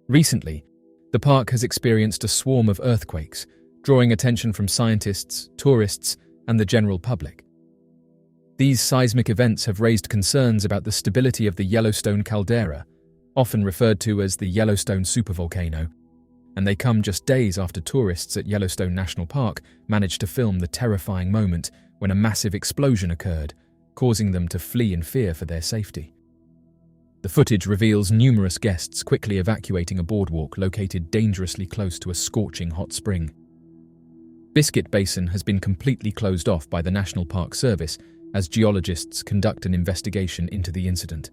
Recently, the park has experienced a swarm of earthquakes, drawing attention from scientists, tourists, and the general public. These seismic events have raised concerns about the stability of the Yellowstone Caldera, often referred to as the Yellowstone supervolcano, and they come just days after tourists at Yellowstone National Park managed to film the terrifying moment when a massive explosion occurred, causing them to flee in fear for their safety. The footage reveals numerous guests quickly evacuating a boardwalk located dangerously close to a scorching hot spring. Biscuit Basin has been completely closed off by the National Park Service as geologists conduct an investigation into the incident.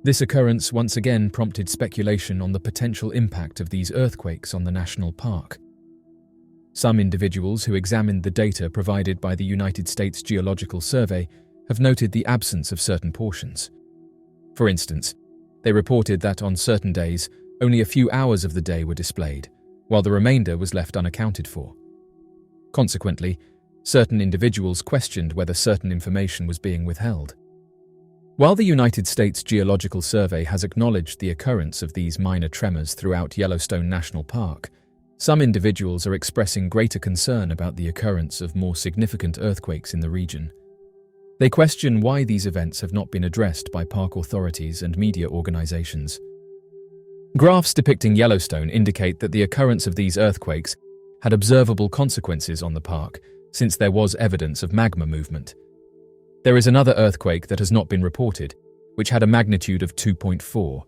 This occurrence once again prompted speculation on the potential impact of these earthquakes on the national park. Some individuals who examined the data provided by the United States Geological Survey have noted the absence of certain portions. For instance, they reported that on certain days, only a few hours of the day were displayed, while the remainder was left unaccounted for. Consequently, certain individuals questioned whether certain information was being withheld. While the United States Geological Survey has acknowledged the occurrence of these minor tremors throughout Yellowstone National Park, some individuals are expressing greater concern about the occurrence of more significant earthquakes in the region. They question why these events have not been addressed by park authorities and media organizations. Graphs depicting Yellowstone indicate that the occurrence of these earthquakes had observable consequences on the park, since there was evidence of magma movement. There is another earthquake that has not been reported, which had a magnitude of 2.4.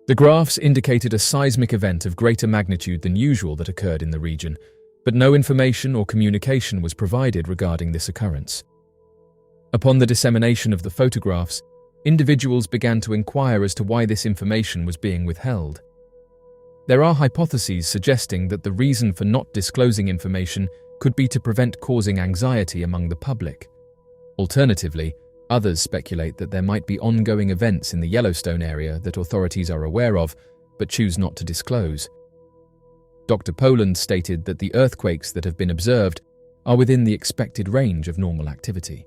The graphs indicated a seismic event of greater magnitude than usual that occurred in the region, but no information or communication was provided regarding this occurrence. Upon the dissemination of the photographs, individuals began to inquire as to why this information was being withheld. There are hypotheses suggesting that the reason for not disclosing information could be to prevent causing anxiety among the public. Alternatively, others speculate that there might be ongoing events in the Yellowstone area that authorities are aware of but choose not to disclose. Dr. Poland stated that the earthquakes that have been observed are within the expected range of normal activity.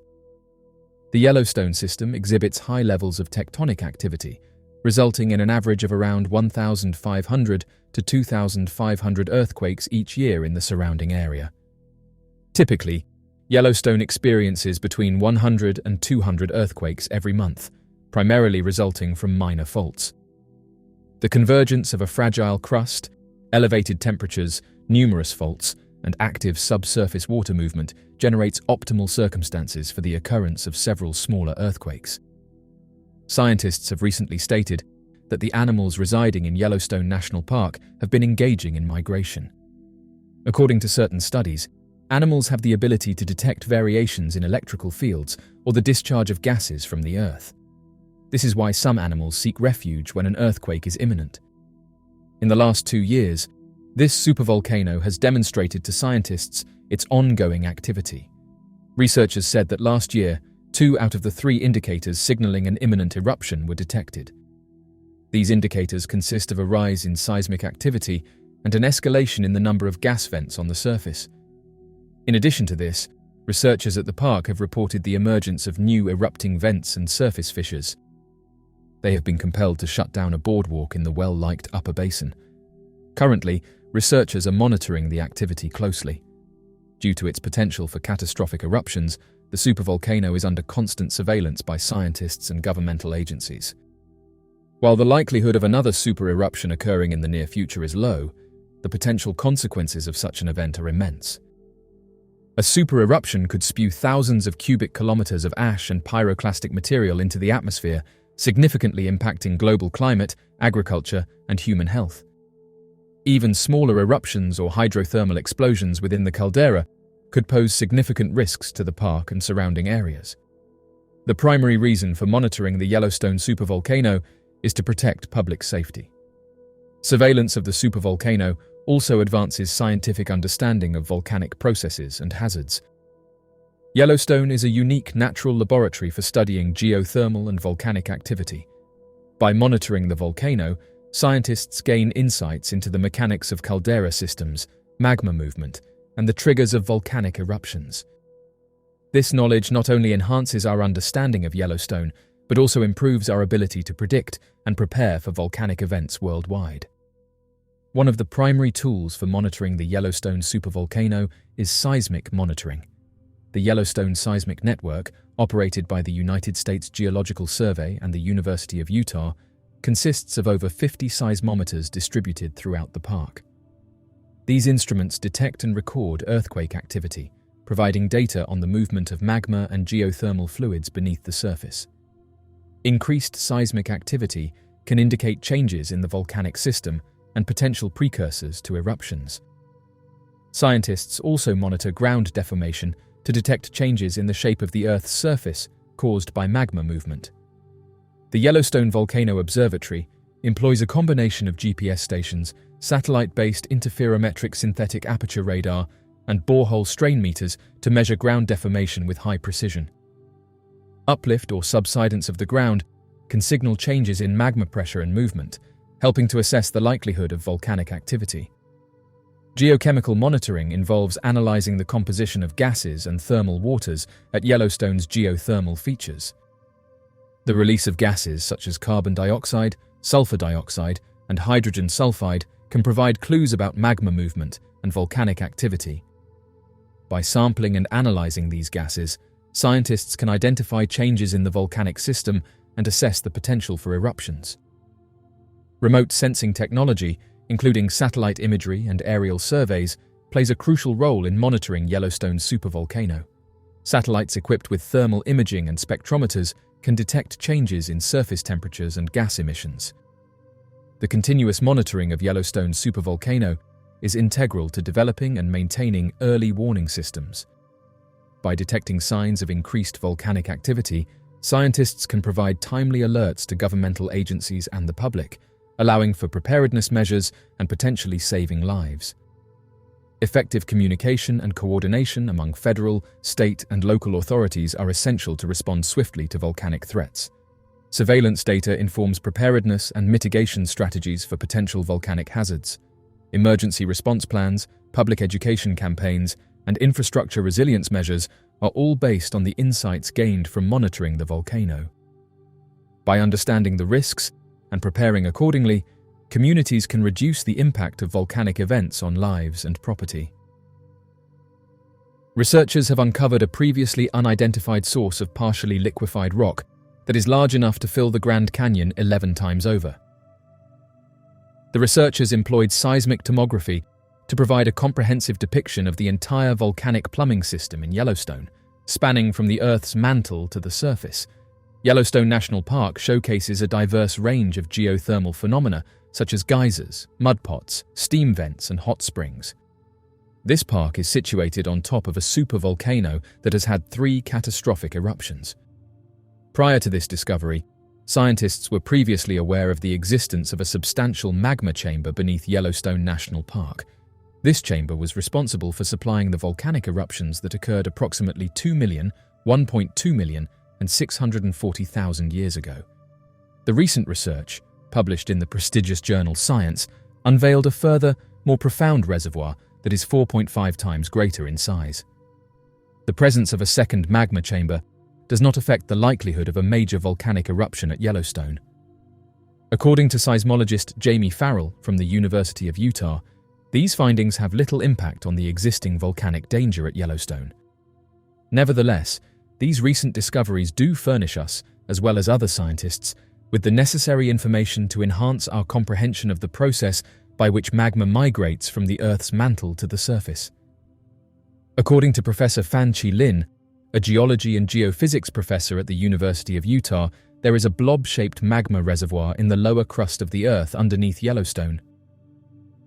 The Yellowstone system exhibits high levels of tectonic activity, resulting in an average of around 1,500 to 2,500 earthquakes each year in the surrounding area. Typically, Yellowstone experiences between 100 and 200 earthquakes every month, primarily resulting from minor faults. The convergence of a fragile crust, elevated temperatures, numerous faults, and active subsurface water movement generates optimal circumstances for the occurrence of several smaller earthquakes. Scientists have recently stated that the animals residing in Yellowstone National Park have been engaging in migration. According to certain studies, animals have the ability to detect variations in electrical fields or the discharge of gases from the Earth. This is why some animals seek refuge when an earthquake is imminent. In the last 2 years, this supervolcano has demonstrated to scientists its ongoing activity. Researchers said that last year, 2 out of the 3 indicators signaling an imminent eruption were detected. These indicators consist of a rise in seismic activity and an escalation in the number of gas vents on the surface. In addition to this, researchers at the park have reported the emergence of new erupting vents and surface fissures. They have been compelled to shut down a boardwalk in the well-liked upper basin. Currently, researchers are monitoring the activity closely. Due to its potential for catastrophic eruptions, the supervolcano is under constant surveillance by scientists and governmental agencies. While the likelihood of another super eruption occurring in the near future is low, the potential consequences of such an event are immense. A super eruption could spew thousands of cubic kilometers of ash and pyroclastic material into the atmosphere, significantly impacting global climate, agriculture, and human health. Even smaller eruptions or hydrothermal explosions within the caldera could pose significant risks to the park and surrounding areas. The primary reason for monitoring the Yellowstone supervolcano is to protect public safety. Surveillance of the supervolcano also advances scientific understanding of volcanic processes and hazards. Yellowstone is a unique natural laboratory for studying geothermal and volcanic activity. By monitoring the volcano, scientists gain insights into the mechanics of caldera systems, magma movement, and the triggers of volcanic eruptions. This knowledge not only enhances our understanding of Yellowstone, but but also improves our ability to predict and prepare for volcanic events worldwide. One of the primary tools for monitoring the Yellowstone supervolcano is seismic monitoring. The Yellowstone Seismic Network, operated by the United States Geological Survey and the University of Utah, consists of over 50 seismometers distributed throughout the park. These instruments detect and record earthquake activity, providing data on the movement of magma and geothermal fluids beneath the surface. Increased seismic activity can indicate changes in the volcanic system and potential precursors to eruptions. Scientists also monitor ground deformation to detect changes in the shape of the Earth's surface caused by magma movement. The Yellowstone Volcano Observatory employs a combination of GPS stations, satellite-based interferometric synthetic aperture radar, and borehole strain meters to measure ground deformation with high precision. Uplift or subsidence of the ground can signal changes in magma pressure and movement, helping to assess the likelihood of volcanic activity. Geochemical monitoring involves analyzing the composition of gases and thermal waters at Yellowstone's geothermal features. The release of gases such as carbon dioxide, sulfur dioxide, and hydrogen sulfide can provide clues about magma movement and volcanic activity. By sampling and analyzing these gases, scientists can identify changes in the volcanic system and assess the potential for eruptions. Remote sensing technology, including satellite imagery and aerial surveys, plays a crucial role in monitoring Yellowstone's supervolcano. Satellites equipped with thermal imaging and spectrometers can detect changes in surface temperatures and gas emissions. The continuous monitoring of Yellowstone's supervolcano is integral to developing and maintaining early warning systems. By detecting signs of increased volcanic activity, scientists can provide timely alerts to governmental agencies and the public, allowing for preparedness measures and potentially saving lives. Effective communication and coordination among federal, state, and local authorities are essential to respond swiftly to volcanic threats. Surveillance data informs preparedness and mitigation strategies for potential volcanic hazards. Emergency response plans, public education campaigns, and infrastructure resilience measures are all based on the insights gained from monitoring the volcano. By understanding the risks and preparing accordingly, communities can reduce the impact of volcanic events on lives and property. Researchers have uncovered a previously unidentified source of partially liquefied rock that is large enough to fill the Grand Canyon 11 times over. The researchers employed seismic tomography to provide a comprehensive depiction of the entire volcanic plumbing system in Yellowstone, spanning from the Earth's mantle to the surface. Yellowstone National Park showcases a diverse range of geothermal phenomena such as geysers, mudpots, steam vents, and hot springs. This park is situated on top of a supervolcano that has had 3 catastrophic eruptions. Prior to this discovery, scientists were previously aware of the existence of a substantial magma chamber beneath Yellowstone National Park. This chamber was responsible for supplying the volcanic eruptions that occurred approximately 2 million, 1.2 million, and 640,000 years ago. The recent research, published in the prestigious journal Science, unveiled a further, more profound reservoir that is 4.5 times greater in size. The presence of a second magma chamber does not affect the likelihood of a major volcanic eruption at Yellowstone. According to seismologist Jamie Farrell from the University of Utah, these findings have little impact on the existing volcanic danger at Yellowstone. Nevertheless, these recent discoveries do furnish us, as well as other scientists, with the necessary information to enhance our comprehension of the process by which magma migrates from the Earth's mantle to the surface. According to Professor Fan-Chi Lin, a geology and geophysics professor at the University of Utah, there is a blob-shaped magma reservoir in the lower crust of the Earth underneath Yellowstone.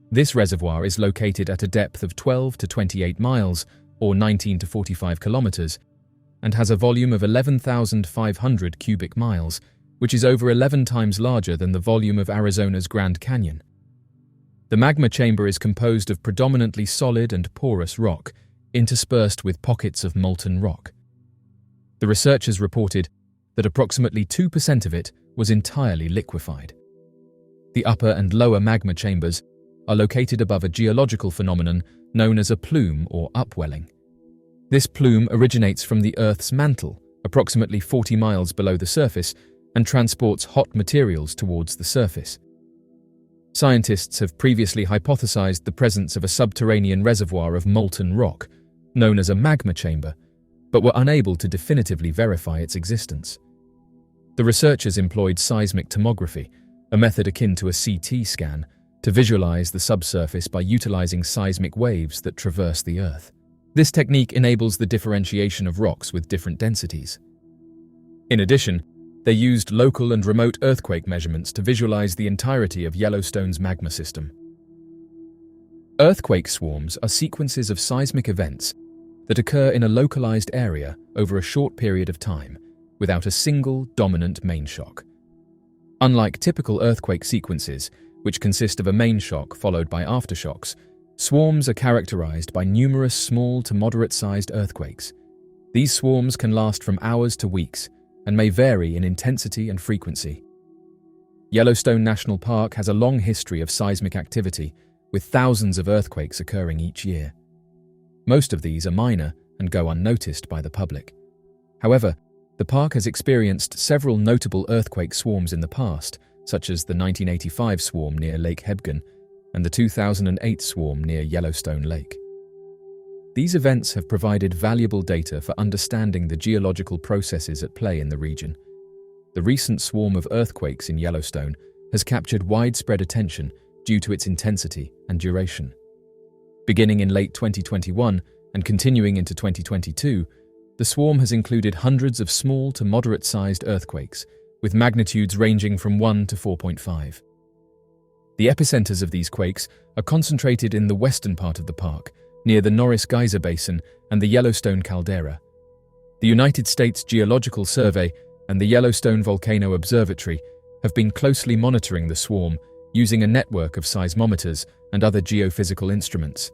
This reservoir is located at a depth of 12 to 28 miles, or 19 to 45 kilometers, and has a volume of 11,500 cubic miles, which is over 11 times larger than the volume of Arizona's Grand Canyon. The magma chamber is composed of predominantly solid and porous rock, interspersed with pockets of molten rock. The researchers reported that approximately 2% of it was entirely liquefied. The upper and lower magma chambers are located above a geological phenomenon known as a plume or upwelling. This plume originates from the Earth's mantle, approximately 40 miles below the surface, and transports hot materials towards the surface. Scientists have previously hypothesized the presence of a subterranean reservoir of molten rock, known as a magma chamber, but were unable to definitively verify its existence. The researchers employed seismic tomography, a method akin to a CT scan, to visualize the subsurface by utilizing seismic waves that traverse the Earth. This technique enables the differentiation of rocks with different densities. In addition, they used local and remote earthquake measurements to visualize the entirety of Yellowstone's magma system. Earthquake swarms are sequences of seismic events that occur in a localized area over a short period of time, without a single dominant main shock. Unlike typical earthquake sequences, which consist of a main shock followed by aftershocks, swarms are characterized by numerous small to moderate-sized earthquakes. These swarms can last from hours to weeks and may vary in intensity and frequency. Yellowstone National Park has a long history of seismic activity, with thousands of earthquakes occurring each year. Most of these are minor and go unnoticed by the public. However, the park has experienced several notable earthquake swarms in the past, such as the 1985 swarm near Lake Hebgen and the 2008 swarm near Yellowstone Lake. These events have provided valuable data for understanding the geological processes at play in the region. The recent swarm of earthquakes in Yellowstone has captured widespread attention due to its intensity and duration. Beginning in late 2021 and continuing into 2022, the swarm has included hundreds of small to moderate-sized earthquakes, with magnitudes ranging from 1 to 4.5. The epicenters of these quakes are concentrated in the western part of the park, near the Norris Geyser Basin and the Yellowstone Caldera. The United States Geological Survey and the Yellowstone Volcano Observatory have been closely monitoring the swarm using a network of seismometers and other geophysical instruments.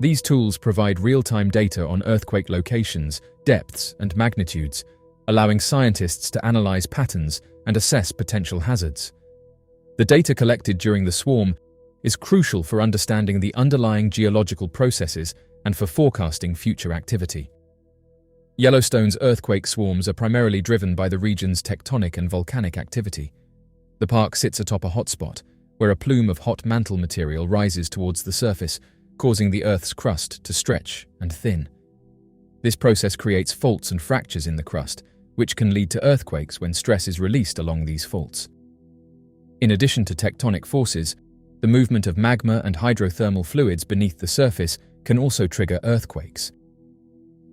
These tools provide real-time data on earthquake locations, depths, and magnitudes, allowing scientists to analyze patterns and assess potential hazards. The data collected during the swarm is crucial for understanding the underlying geological processes and for forecasting future activity. Yellowstone's earthquake swarms are primarily driven by the region's tectonic and volcanic activity. The park sits atop a hotspot, where a plume of hot mantle material rises towards the surface, causing the Earth's crust to stretch and thin. This process creates faults and fractures in the crust, which can lead to earthquakes when stress is released along these faults. In addition to tectonic forces, the movement of magma and hydrothermal fluids beneath the surface can also trigger earthquakes.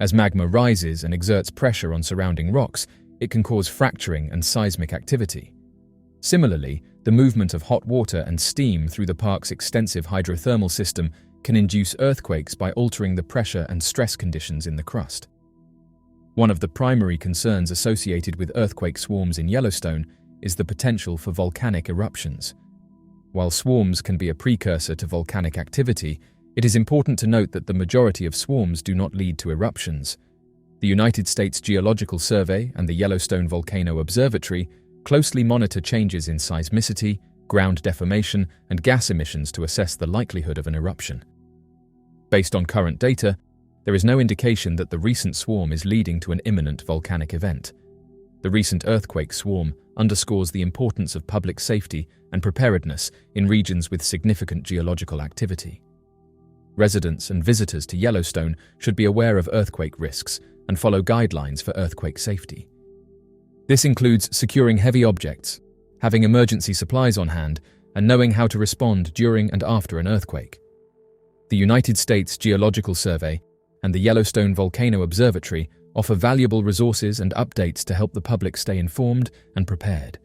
As magma rises and exerts pressure on surrounding rocks, it can cause fracturing and seismic activity. Similarly, the movement of hot water and steam through the park's extensive hydrothermal system can induce earthquakes by altering the pressure and stress conditions in the crust. One of the primary concerns associated with earthquake swarms in Yellowstone is the potential for volcanic eruptions. While swarms can be a precursor to volcanic activity, it is important to note that the majority of swarms do not lead to eruptions. The United States Geological Survey and the Yellowstone Volcano Observatory closely monitor changes in seismicity, ground deformation, and gas emissions to assess the likelihood of an eruption. Based on current data, there is no indication that the recent swarm is leading to an imminent volcanic event. The recent earthquake swarm underscores the importance of public safety and preparedness in regions with significant geological activity. Residents and visitors to Yellowstone should be aware of earthquake risks and follow guidelines for earthquake safety. This includes securing heavy objects, having emergency supplies on hand, and knowing how to respond during and after an earthquake. The United States Geological Survey and the Yellowstone Volcano Observatory offer valuable resources and updates to help the public stay informed and prepared.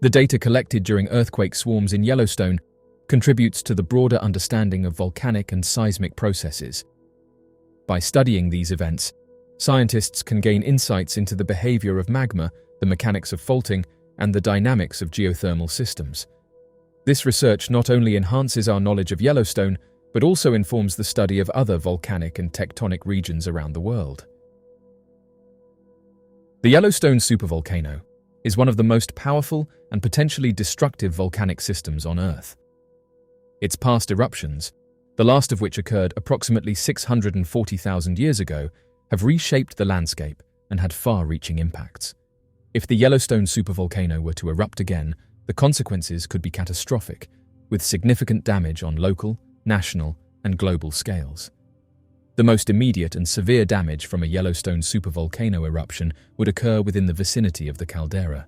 The data collected during earthquake swarms in Yellowstone contributes to the broader understanding of volcanic and seismic processes. By studying these events, scientists can gain insights into the behavior of magma, the mechanics of faulting, and the dynamics of geothermal systems. This research not only enhances our knowledge of Yellowstone, but also informs the study of other volcanic and tectonic regions around the world. The Yellowstone supervolcano is one of the most powerful and potentially destructive volcanic systems on Earth. Its past eruptions, the last of which occurred approximately 640,000 years ago, have reshaped the landscape and had far-reaching impacts. If the Yellowstone supervolcano were to erupt again, the consequences could be catastrophic, with significant damage on local, national, and global scales. The most immediate and severe damage from a Yellowstone supervolcano eruption would occur within the vicinity of the caldera.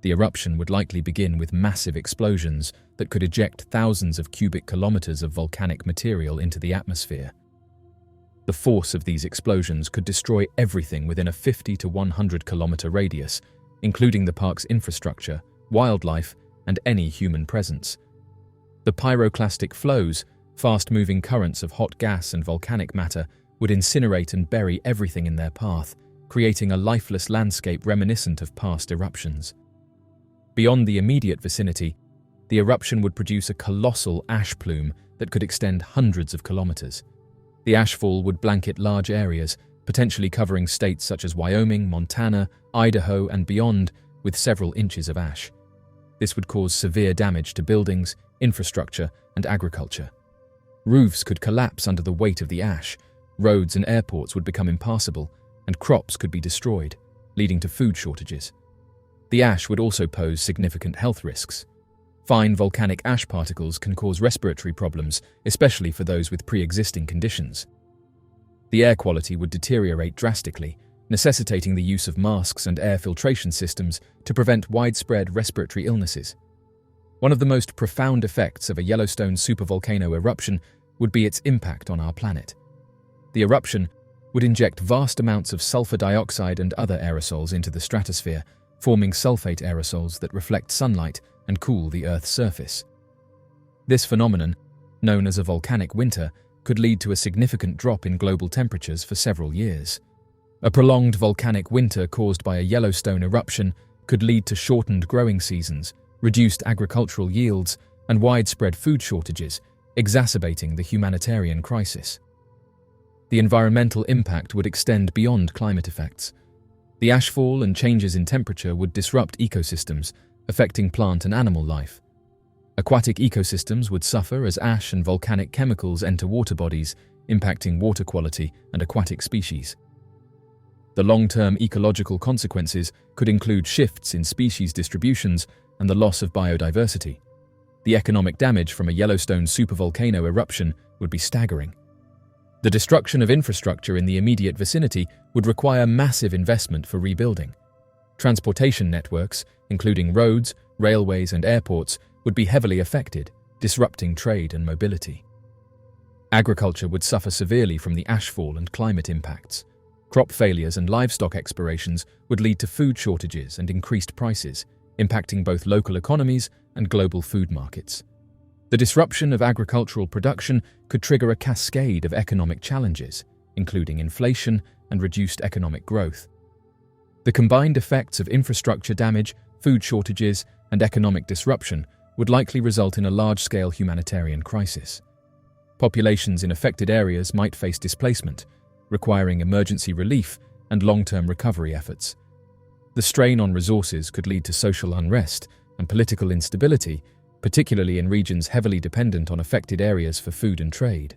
The eruption would likely begin with massive explosions that could eject thousands of cubic kilometers of volcanic material into the atmosphere. The force of these explosions could destroy everything within a 50 to 100 kilometer radius, including the park's infrastructure, wildlife, and any human presence. The pyroclastic flows, fast-moving currents of hot gas and volcanic matter, would incinerate and bury everything in their path, creating a lifeless landscape reminiscent of past eruptions. Beyond the immediate vicinity, the eruption would produce a colossal ash plume that could extend hundreds of kilometers. The ashfall would blanket large areas, potentially covering states such as Wyoming, Montana, Idaho, and beyond, with several inches of ash. This would cause severe damage to buildings, infrastructure, and agriculture. Roofs could collapse under the weight of the ash, roads and airports would become impassable, and crops could be destroyed, leading to food shortages. The ash would also pose significant health risks. Fine volcanic ash particles can cause respiratory problems, especially for those with pre-existing conditions. The air quality would deteriorate drastically, necessitating the use of masks and air filtration systems to prevent widespread respiratory illnesses. One of the most profound effects of a Yellowstone supervolcano eruption would be its impact on our planet. The eruption would inject vast amounts of sulfur dioxide and other aerosols into the stratosphere, forming sulfate aerosols that reflect sunlight and cool the Earth's surface. This phenomenon, known as a volcanic winter, could lead to a significant drop in global temperatures for several years. A prolonged volcanic winter caused by a Yellowstone eruption could lead to shortened growing seasons, reduced agricultural yields, and widespread food shortages, exacerbating the humanitarian crisis. The environmental impact would extend beyond climate effects. The ashfall and changes in temperature would disrupt ecosystems, affecting plant and animal life. Aquatic ecosystems would suffer as ash and volcanic chemicals enter water bodies, impacting water quality and aquatic species. The long-term ecological consequences could include shifts in species distributions and the loss of biodiversity. The economic damage from a Yellowstone supervolcano eruption would be staggering. The destruction of infrastructure in the immediate vicinity would require massive investment for rebuilding. Transportation networks, including roads, railways, and airports, would be heavily affected, disrupting trade and mobility. Agriculture would suffer severely from the ashfall and climate impacts. Crop failures and livestock expirations would lead to food shortages and increased prices, impacting both local economies and global food markets. The disruption of agricultural production could trigger a cascade of economic challenges, including inflation and reduced economic growth. The combined effects of infrastructure damage, food shortages, and economic disruption would likely result in a large-scale humanitarian crisis. Populations in affected areas might face displacement, requiring emergency relief and long-term recovery efforts. The strain on resources could lead to social unrest and political instability, particularly in regions heavily dependent on affected areas for food and trade.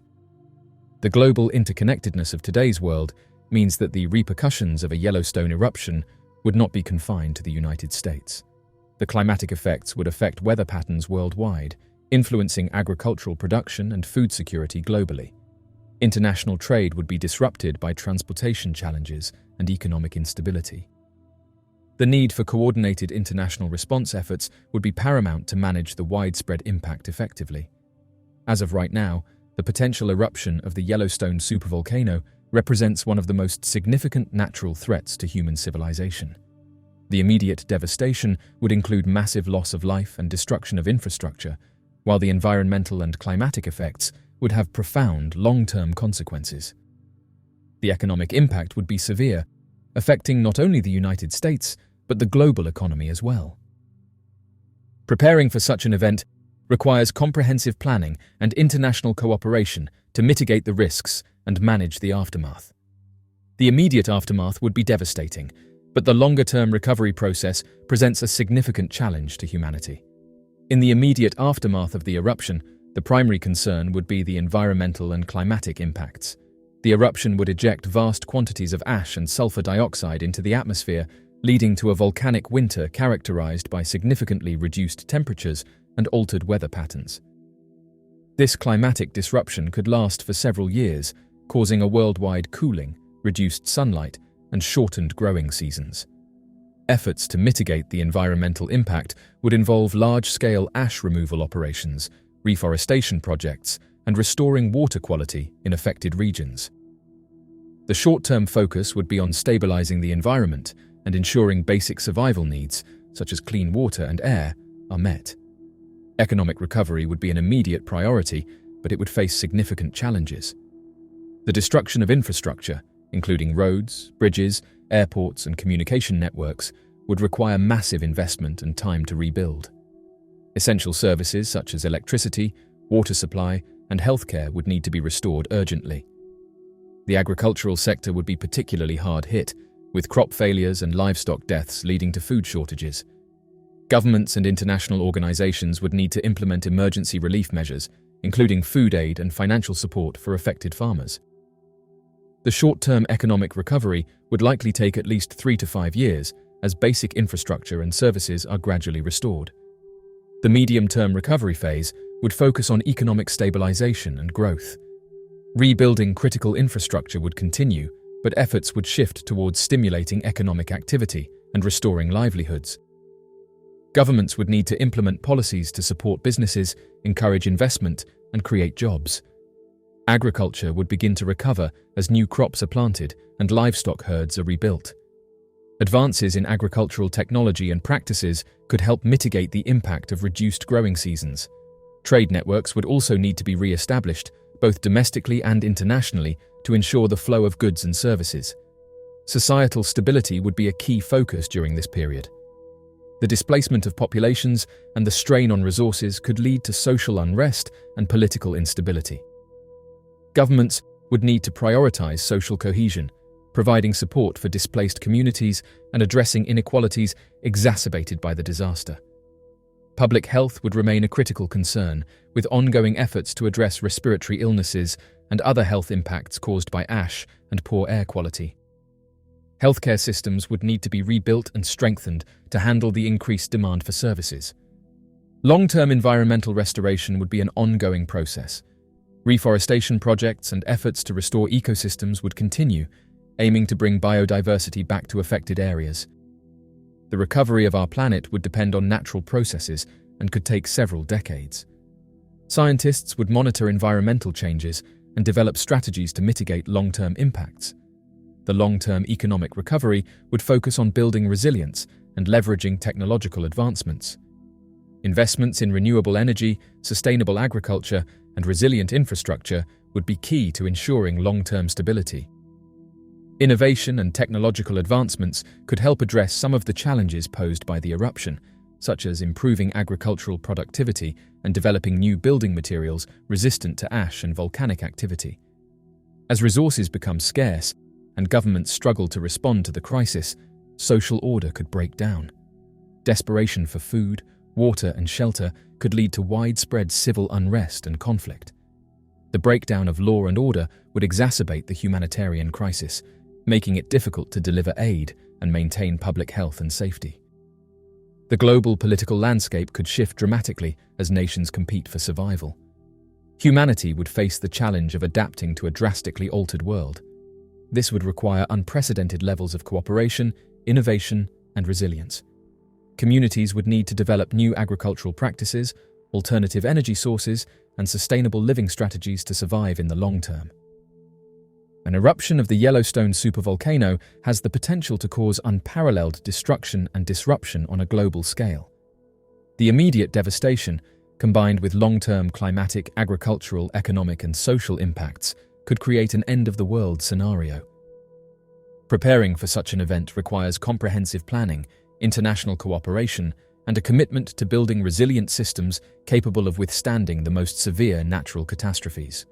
The global interconnectedness of today's world means that the repercussions of a Yellowstone eruption would not be confined to the United States. The climatic effects would affect weather patterns worldwide, influencing agricultural production and food security globally. International trade would be disrupted by transportation challenges and economic instability. The need for coordinated international response efforts would be paramount to manage the widespread impact effectively. As of right now, the potential eruption of the Yellowstone supervolcano represents one of the most significant natural threats to human civilization. The immediate devastation would include massive loss of life and destruction of infrastructure, while the environmental and climatic effects would have profound long-term consequences. The economic impact would be severe, affecting not only the United States, but the global economy as well. Preparing for such an event requires comprehensive planning and international cooperation to mitigate the risks and manage the aftermath. The immediate aftermath would be devastating, but the longer-term recovery process presents a significant challenge to humanity. In the immediate aftermath of the eruption, the primary concern would be the environmental and climatic impacts. The eruption would eject vast quantities of ash and sulfur dioxide into the atmosphere, leading to a volcanic winter characterized by significantly reduced temperatures and altered weather patterns. This climatic disruption could last for several years, causing a worldwide cooling, reduced sunlight, and shortened growing seasons. Efforts to mitigate the environmental impact would involve large-scale ash removal operations, reforestation projects, and restoring water quality in affected regions. The short-term focus would be on stabilizing the environment and ensuring basic survival needs, such as clean water and air, are met. Economic recovery would be an immediate priority, but it would face significant challenges. The destruction of infrastructure, including roads, bridges, airports, and communication networks, would require massive investment and time to rebuild. Essential services such as electricity, water supply, and healthcare would need to be restored urgently. The agricultural sector would be particularly hard hit, with crop failures and livestock deaths leading to food shortages. Governments and international organizations would need to implement emergency relief measures, including food aid and financial support for affected farmers. The short-term economic recovery would likely take at least 3 to 5 years, as basic infrastructure and services are gradually restored. The medium-term recovery phase would focus on economic stabilization and growth. Rebuilding critical infrastructure would continue, but efforts would shift towards stimulating economic activity and restoring livelihoods. Governments would need to implement policies to support businesses, encourage investment, and create jobs. Agriculture would begin to recover as new crops are planted and livestock herds are rebuilt. Advances in agricultural technology and practices could help mitigate the impact of reduced growing seasons. Trade networks would also need to be re-established, both domestically and internationally, to ensure the flow of goods and services. Societal stability would be a key focus during this period. The displacement of populations and the strain on resources could lead to social unrest and political instability. Governments would need to prioritize social cohesion, providing support for displaced communities and addressing inequalities exacerbated by the disaster. Public health would remain a critical concern, with ongoing efforts to address respiratory illnesses and other health impacts caused by ash and poor air quality. Healthcare systems would need to be rebuilt and strengthened to handle the increased demand for services. Long-term environmental restoration would be an ongoing process. Reforestation projects and efforts to restore ecosystems would continue, aiming to bring biodiversity back to affected areas. The recovery of our planet would depend on natural processes and could take several decades. Scientists would monitor environmental changes and develop strategies to mitigate long-term impacts. The long-term economic recovery would focus on building resilience and leveraging technological advancements. Investments in renewable energy, sustainable agriculture, and resilient infrastructure would be key to ensuring long-term stability. Innovation and technological advancements could help address some of the challenges posed by the eruption, such as improving agricultural productivity and developing new building materials resistant to ash and volcanic activity. As resources become scarce and governments struggle to respond to the crisis, social order could break down. Desperation for food, water, and shelter could lead to widespread civil unrest and conflict. The breakdown of law and order would exacerbate the humanitarian crisis, making it difficult to deliver aid and maintain public health and safety. The global political landscape could shift dramatically as nations compete for survival. Humanity would face the challenge of adapting to a drastically altered world. This would require unprecedented levels of cooperation, innovation, and resilience. Communities would need to develop new agricultural practices, alternative energy sources, and sustainable living strategies to survive in the long term. An eruption of the Yellowstone supervolcano has the potential to cause unparalleled destruction and disruption on a global scale. The immediate devastation, combined with long-term climatic, agricultural, economic, and social impacts, could create an end-of-the-world scenario. Preparing for such an event requires comprehensive planning, international cooperation, and a commitment to building resilient systems capable of withstanding the most severe natural catastrophes.